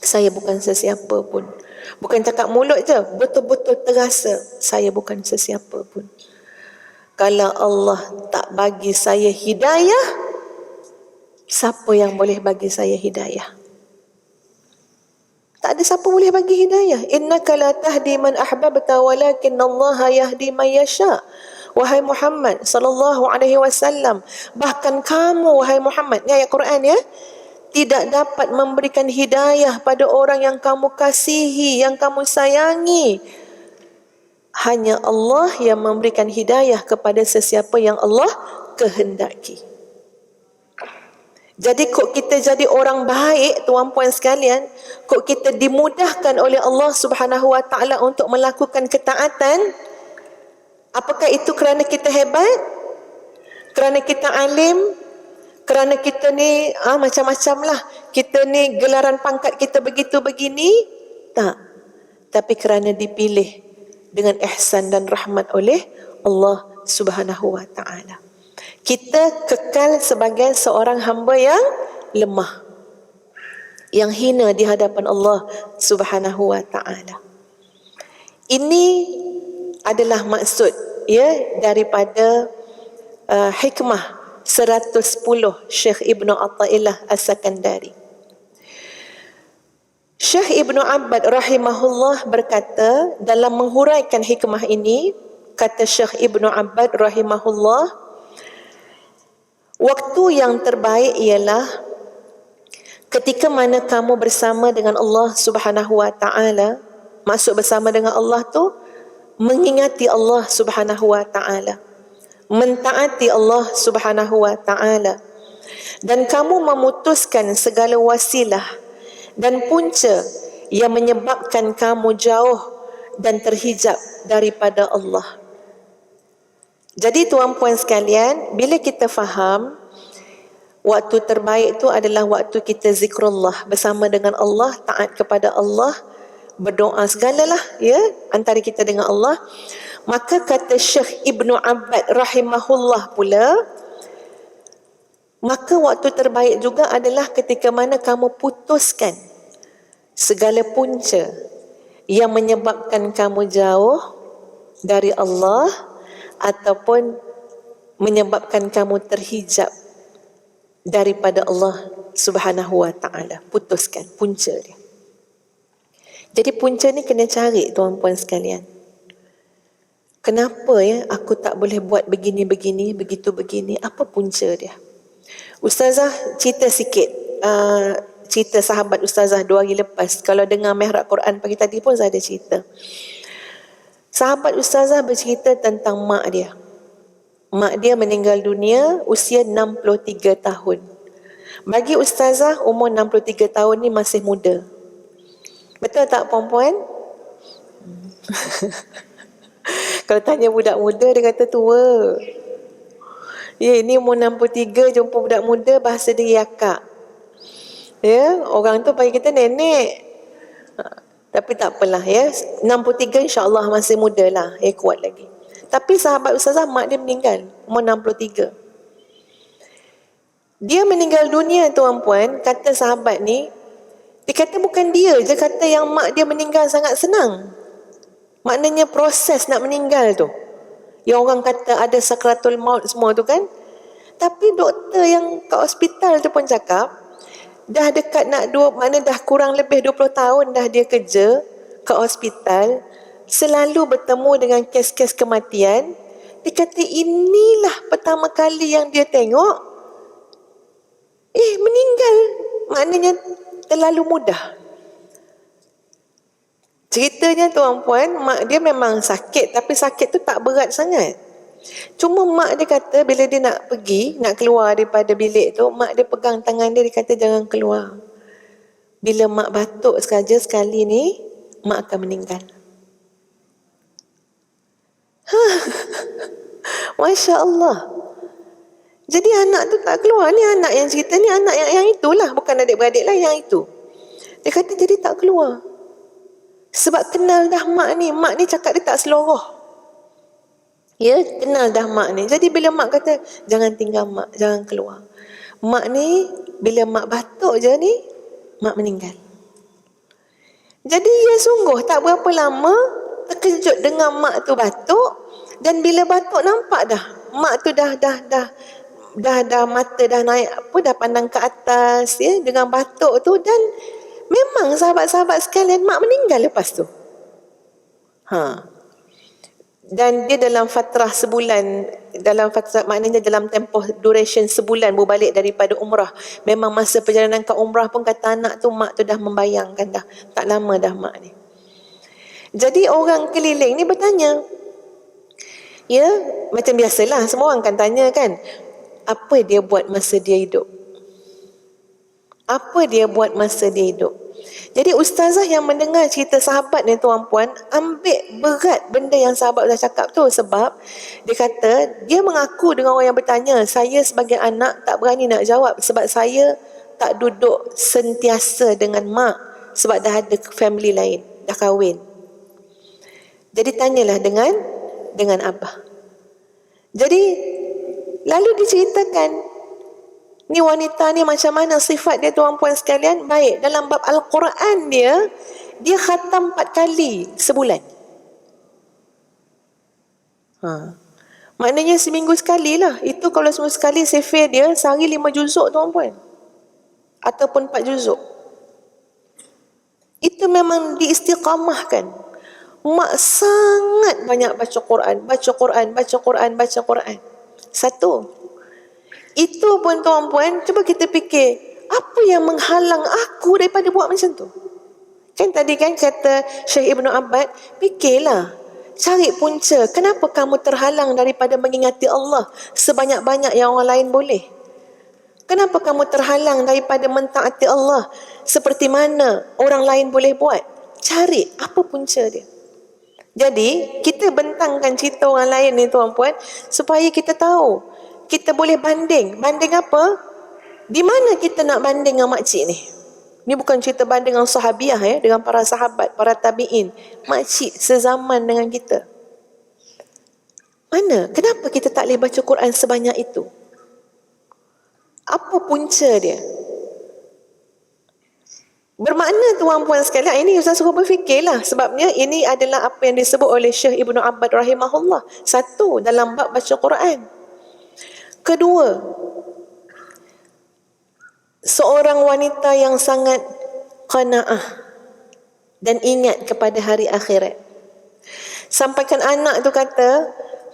Saya bukan sesiapa pun. Bukan cakap mulut je, betul-betul terasa saya bukan sesiapa pun. Kalau Allah tak bagi saya hidayah, siapa yang boleh bagi saya hidayah? Tak ada siapa boleh bagi hidayah. Innaka la tahdi man ahbabta walakin Allah yahdi man yasha. Wahai Muhammad sallallahu alaihi wasallam, bahkan kamu wahai Muhammad, ni ayat Quran ya, tidak dapat memberikan hidayah pada orang yang kamu kasihi, yang kamu sayangi. Hanya Allah yang memberikan hidayah kepada sesiapa yang Allah kehendaki. Jadi kok kita jadi orang baik, tuan puan sekalian, kok kita dimudahkan oleh Allah Subhanahu wa taala untuk melakukan ketaatan, apakah itu kerana kita hebat? Kerana kita alim? Kerana kita ni macam-macam lah, kita ni gelaran pangkat kita begitu begini? Tak. Tapi kerana dipilih dengan ihsan dan rahmat oleh Allah Subhanahu wa taala. Kita kekal sebagai seorang hamba yang lemah, yang hina di hadapan Allah Subhanahu wa taala. Ini adalah maksud ya daripada hikmah 110 Syekh Ibnu Athaillah As-Sakandari. Syekh Ibnu Abbad rahimahullah berkata dalam menghuraikan hikmah ini, kata Syekh Ibnu Abbad rahimahullah, waktu yang terbaik ialah ketika mana kamu bersama dengan Allah Subhanahu wa taala. Maksud bersama dengan Allah tu mengingati Allah Subhanahu wa taala, mentaati Allah Subhanahu wa taala, dan kamu memutuskan segala wasilah dan punca yang menyebabkan kamu jauh dan terhijab daripada Allah. Jadi tuan puan sekalian, bila kita faham waktu terbaik itu adalah waktu kita zikrullah, bersama dengan Allah, taat kepada Allah, berdoa segalalah ya antara kita dengan Allah, maka kata Syekh Ibnu Abbad rahimahullah pula, maka waktu terbaik juga adalah ketika mana kamu putuskan segala punca yang menyebabkan kamu jauh dari Allah ataupun menyebabkan kamu terhijab daripada Allah Subhanahu wa taala. Putuskan punca dia. Jadi punca ni kena cari tuan-puan sekalian. Kenapa ya aku tak boleh buat begini-begini, begitu begini? Apa punca dia? Ustazah cerita sikit, cerita sahabat Ustazah 2 hari lepas. Kalau dengar Mihrab Quran pagi tadi pun saya ada cerita. Sahabat Ustazah bercerita tentang mak dia. Mak dia meninggal dunia usia 63 tahun. Bagi Ustazah, umur 63 tahun ni masih muda. Betul tak puan-puan? Kalau tanya budak muda, dia kata tua. Ya, ini umur 63 jumpa budak muda, bahasa dia yakak. Ya, orang tu bagi kita nenek. Tapi tak apalah ya, 63 insya-Allah masih muda lah, kuat lagi. Tapi sahabat Ustazah, mak dia meninggal umur 63. Dia meninggal dunia tuan-puan, kata sahabat ni, dia kata bukan dia je kata yang mak dia meninggal sangat senang. Maknanya proses nak meninggal tu, yang orang kata ada sakratul maut semua tu kan. Tapi doktor yang kat hospital tu pun cakap, dah dekat nak mana dah kurang lebih 20 tahun dah dia kerja kat hospital, selalu bertemu dengan kes-kes kematian. Dia kata inilah pertama kali yang dia tengok meninggal, maknanya terlalu mudah. Ceritanya tuan-puan, mak dia memang sakit, tapi sakit tu tak berat sangat. Cuma mak dia kata bila dia nak pergi, nak keluar daripada bilik tu, mak dia pegang tangan dia, dia kata jangan keluar. Bila mak batuk saja sekali ni, mak akan meninggal. Masya Allah. Jadi anak tu tak keluar. Ni anak yang cerita ni, anak yang itulah, bukan adik-beradik lah, yang itu. Dia kata jadi tak keluar. Sebab kenal dah mak ni cakap dia tak seloroh. Ya, kenal dah mak ni. Jadi bila mak kata, jangan tinggal mak, jangan keluar. Mak ni, bila mak batuk je ni, mak meninggal. Jadi ia sungguh tak berapa lama terkejut dengan mak tu batuk, dan bila batuk nampak dah mak tu dah mata dah naik apa, dah pandang ke atas ya dengan batuk tu, dan memang sahabat-sahabat sekalian mak meninggal lepas tu. Dan dia dalam fatrah sebulan, dalam fatrah maknanya dalam tempoh duration sebulan berbalik daripada umrah. Memang masa perjalanan ke umrah pun kata anak tu, mak tu dah membayangkan dah tak lama dah mak ni. Jadi orang keliling ni bertanya, ya macam biasalah semua orang kan tanya kan, apa dia buat masa dia hidup, apa dia buat masa dia hidup. Jadi ustazah yang mendengar cerita sahabat ni tuan-puan, ambil berat benda yang sahabat dah cakap tu, sebab dia kata dia mengaku dengan orang yang bertanya, saya sebagai anak tak berani nak jawab sebab saya tak duduk sentiasa dengan mak sebab dah ada family lain, dah kahwin. Jadi tanyalah dengan abah. Jadi lalu diceritakan ni wanita ni macam mana sifat dia tuan-puan sekalian. Baik, dalam bab Al-Quran dia khatam 4 kali sebulan. Maknanya seminggu sekali lah. Itu kalau seminggu sekali sefir dia sehari 5 juzuk tuan-puan, ataupun 4 juzuk. Itu memang diistiqamahkan. Mak sangat banyak baca Quran. Satu. Itu pun tuan-puan, cuba kita fikir, apa yang menghalang aku daripada buat macam tu? Kan tadi kan kata Syekh Ibnu Abbad, fikirlah, cari punca, kenapa kamu terhalang daripada mengingati Allah sebanyak-banyak yang orang lain boleh? Kenapa kamu terhalang daripada mentaati Allah seperti mana orang lain boleh buat? Cari apa punca dia. Jadi kita bentangkan cerita orang lain ni tuan-puan, supaya kita tahu, kita boleh banding. Banding apa? Di mana kita nak banding dengan makcik ni? Ni bukan cerita banding dengan sahabiah ya, dengan para sahabat, para tabi'in. Makcik sezaman dengan kita. Mana? Kenapa kita tak boleh baca Quran sebanyak itu? Apa punca dia? Bermakna tuan-puan sekalian, ini Ustaz suruh berfikirlah, sebabnya ini adalah apa yang disebut oleh Syekh Ibnu Abbad rahimahullah. Satu, dalam bab baca Quran. Kedua, seorang wanita yang sangat qanaah dan ingat kepada hari akhirat. Sampaikan anak tu kata,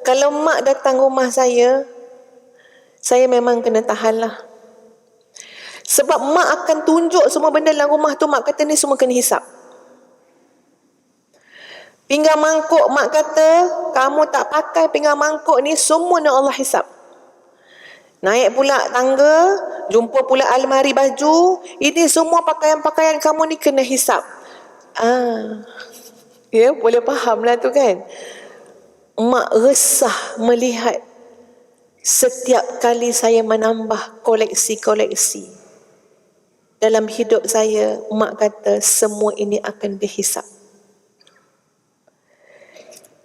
kalau mak datang rumah saya memang kena tahan lah. Sebab mak akan tunjuk semua benda dalam rumah tu, mak kata ni semua kena hisap. Pinggan mangkuk, mak kata kamu tak pakai pinggan mangkuk ni, semua nak Allah hisap. Naik pula tangga, jumpa pula almari baju, ini semua pakaian-pakaian kamu ni kena hisap. Ya, boleh faham lah tu kan. Mak resah melihat setiap kali saya menambah koleksi-koleksi dalam hidup saya, mak kata semua ini akan dihisap.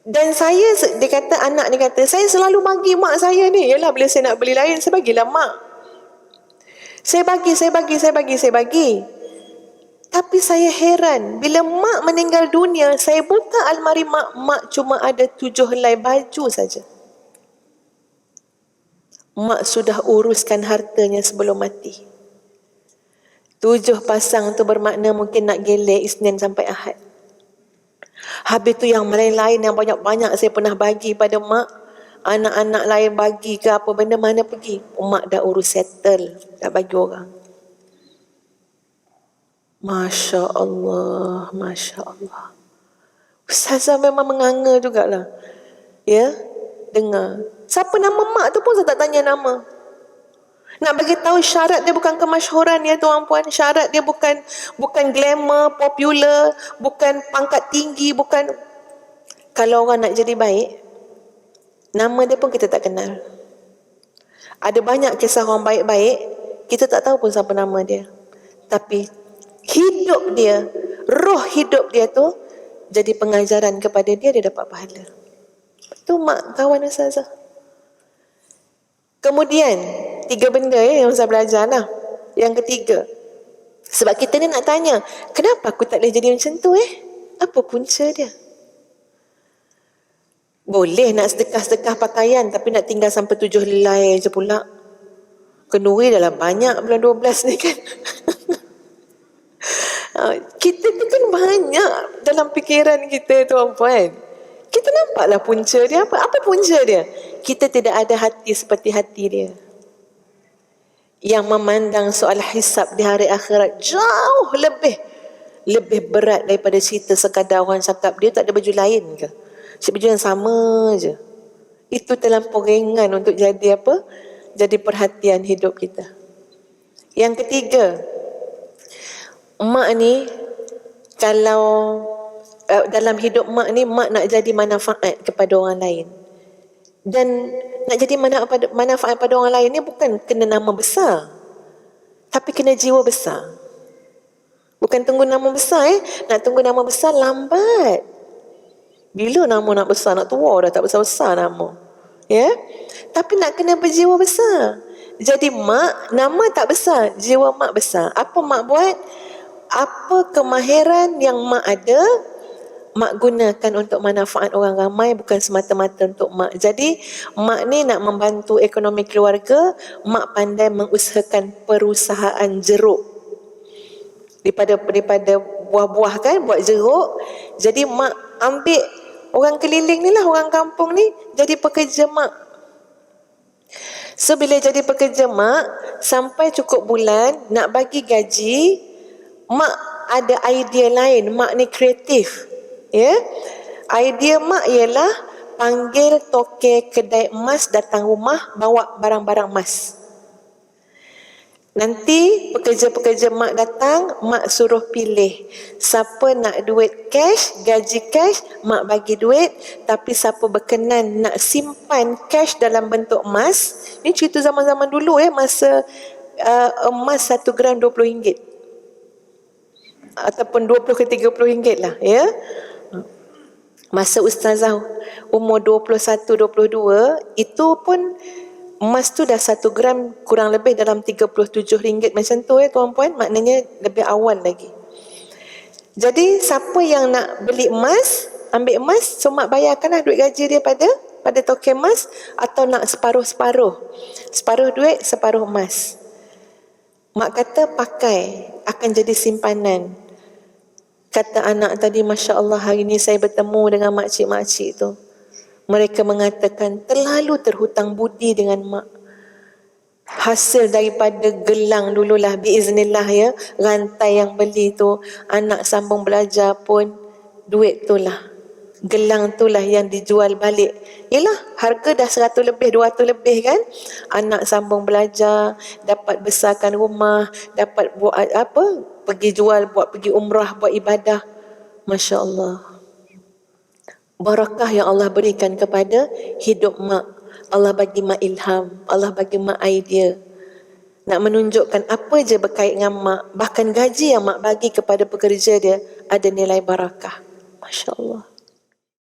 Dan saya, dia kata, anak ni kata, saya selalu bagi mak saya ni, yalah bila saya nak beli lain, saya bagilah mak. Saya bagi. Tapi saya heran, bila mak meninggal dunia, saya buka almari mak cuma ada 7 helai baju saja. Mak sudah uruskan hartanya sebelum mati. 7 pasang tu bermakna mungkin nak gelek Isnin sampai Ahad. Habis tu yang lain-lain yang banyak-banyak saya pernah bagi pada mak, anak-anak lain bagi ke apa benda, mana pergi? Mak dah urus settle, dah bagi orang. Masya Allah. Ustazah memang menganga jugalah. Ya, dengar. Siapa nama mak tu pun saya tak tanya nama. Nak bagi tahu syarat dia bukan kemasyhuran ya tuan-puan, syarat dia bukan glamour, popular, bukan pangkat tinggi, bukan. Kalau orang nak jadi baik, nama dia pun kita tak kenal. Ada banyak kisah orang baik-baik, kita tak tahu pun siapa nama dia. Tapi hidup dia, roh hidup dia tu jadi pengajaran kepada dia, dia dapat pahala. Tu mak kawan ustazah. Kemudian 3 benda yang saya belajar lah. Yang ketiga, Sebab kita ni nak tanya, kenapa aku tak boleh jadi macam tu Apa punca dia? Boleh nak sedekah-sedekah pakaian tapi nak tinggal sampai 7 helai je pula. Kenduri dalam banyak bulan 12 ni kan. Kita tu kan banyak dalam fikiran kita tuan-puan. Kita nampaklah punca dia apa? Apa punca dia? Kita tidak ada hati seperti hati dia. Yang memandang soal hisab di hari akhirat jauh lebih berat daripada cerita sekadar orang cakap dia tak ada baju lain ke? Baju yang sama je. Itu terlampau ringan untuk jadi apa? Jadi perhatian hidup kita. Yang ketiga, mak ni kalau dalam hidup mak ni, mak nak jadi manfaat kepada orang lain. Dan nak jadi manfaat pada orang lain ni bukan kena nama besar, tapi kena jiwa besar. Bukan tunggu nama besar Nak tunggu nama besar lambat. Bila nama nak besar, nak tua dah tak besar-besar nama. Tapi nak kena berjiwa besar. Jadi mak, nama tak besar, jiwa mak besar. Apa mak buat? Apa kemahiran yang mak ada, mak gunakan untuk manfaat orang ramai, bukan semata-mata untuk mak. Jadi mak ni nak membantu ekonomi keluarga, mak pandai mengusahakan perusahaan jeruk. Daripada buah-buah kan, buat jeruk. Jadi mak ambil orang keliling ni lah, orang kampung ni jadi pekerja mak. So bila jadi pekerja mak, sampai cukup bulan nak bagi gaji, mak ada idea lain. Mak ni kreatif. Idea mak ialah panggil tokek kedai emas datang rumah, bawa barang-barang emas. Nanti pekerja-pekerja mak datang, mak suruh pilih. Siapa nak duit cash, gaji cash, mak bagi duit. Tapi siapa berkenan nak simpan cash dalam bentuk emas, ni cerita zaman-zaman dulu masa emas 1 gram RM20. Ataupun 20 ke 30 ringgit lah Masa ustazah umur 21, 22, itu pun emas tu dah 1 gram kurang lebih dalam RM37 macam tu tuan-puan. Maknanya lebih awal lagi. Jadi siapa yang nak beli emas, ambil emas, so mak bayarkanlah duit gaji dia pada tokek emas. Atau nak separuh-separuh, separuh duit, separuh emas. Mak kata pakai, akan jadi simpanan. Kata anak tadi, Masya Allah, hari ni saya bertemu dengan makcik-makcik tu. Mereka mengatakan terlalu terhutang budi dengan mak. Hasil daripada gelang dululah, biiznillah rantai yang beli tu, anak sambung belajar pun, duit tu lah, gelang tu lah yang dijual balik. Yelah, harga dah 100 lebih, 200 lebih kan. Anak sambung belajar, dapat besarkan rumah, dapat buat pergi jual, pergi umrah, buat ibadah. Masya Allah. Barakah yang Allah berikan kepada hidup mak. Allah bagi mak ilham, Allah bagi mak idea. Nak menunjukkan apa je berkait dengan mak. Bahkan gaji yang mak bagi kepada pekerja dia ada nilai barakah. Masya Allah.